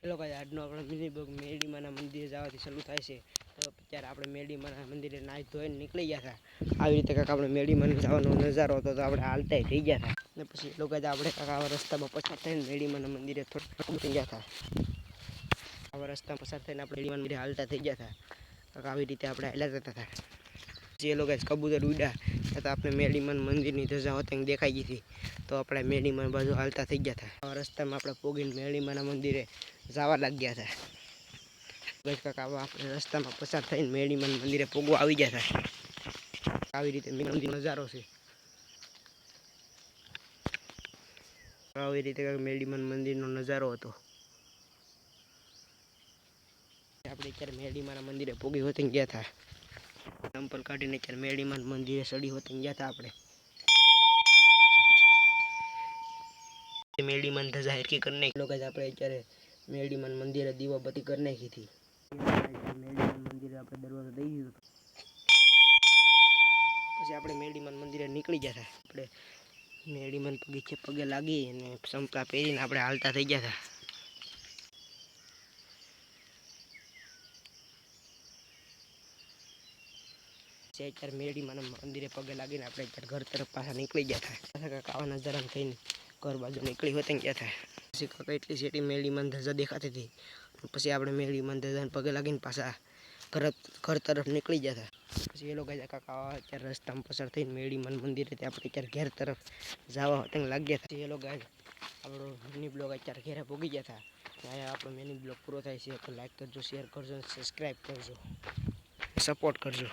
એ લોકો આજનો આપણો મિની બ્લોગ મેરડીમાના મંદિરે જવાથી શરૂ થાય છે. તો અત્યારે આપણે મેરડીમાના મંદિરે નાહી ધોઈને નીકળી ગયા હતા. આવી રીતે કાંક આપણે મેરડીમાને જવાનો નજારો હતો, તો આપણે હાલતા થઈ ગયા હતા. ને પછી એ લોકો આપણે કાંક આવા રસ્તામાં પસાર થઈને મેરડીમાના મંદિરે થોડુંક ગયા હતા. આવા રસ્તા પસાર થઈને આપણે મેરડીમાના મંદિરે હાલતા થઈ ગયા હતા. કાંક આવી રીતે આપણે હાલ્યા જતા હતા. જે લોકો કબૂતર ઉડ્યા તો આપણે મેરડીમાના મંદિરની ધજા હોતી દેખાઈ ગઈ હતી. તો આપણે મેરડીમાન બાજુ હાલતા થઈ ગયા હતા. આવા રસ્તામાં આપણે પોગીને મેરડીમાના મંદિરે જવા લાગ્યા હતા. કાંક આવા આપણે રસ્તામાં પસાર થઈને મેરડીમાના મંદિરે પોગવા આવી ગયા હતા. આવી રીતે મંદિર નજારો છે. આવી રીતે મેરડીમાના મંદિરનો નજારો હતો. આપણે અત્યારે મેરડીમાના મંદિરે પોગી હોતી ગયા હતા. ચંપલ કાઢીને અત્યારે મેરડીમાના મંદિરે ચડી હોતી ગયા હતા. આપણે મેરડીમાન ધજા હેરકી કરી નાખી. લોકો આપણે અત્યારે મેરડીમાન મંદિરે દીવાબત્તી કરી નાખી હતી. મેરડીમાન મંદિરે આપણે દરવાજો દઈ દીધો. પછી આપણે મેરડીમાન મંદિરે નીકળી ગયા હતા. આપણે મેરડીમાન પગે લાગી અને સંપલા પહેરીને આપણે હાલતા થઈ ગયા હતા. અત્યારે મેરડીમાના મંદિરે પગે લાગીને આપણે અત્યારે ઘર તરફ પાછા નીકળી ગયા હતા. પાછા કાંક આવા નજારા થઈને ઘર બાજુ નીકળી હોતી ગયા હતા. પછી કાંક એટલી સેટી મેરડીમાન ધજા દેખાતી હતી. પછી આપણે મેરડીમાન ધજાને પગે લાગીને પાછા ઘર તરફ નીકળી ગયા હતા. પછી એ લોકો કાંક આવા અત્યારે રસ્તામાં પસાર થઈને મેરડીમાન મંદિરે આપણે અત્યારે ઘેર તરફ જવા હોતે લાગ્યા હતા. એ લોકો આપણો મિની બ્લોગ અત્યારે ઘેરે પોગી ગયા હતા. ત્યાં આપણો મિની બ્લોગ પૂરો થાય છે. તો લાઈક કરજો, શેર કરજો, સબસ્ક્રાઈબ કરજો, સપોર્ટ કરજો.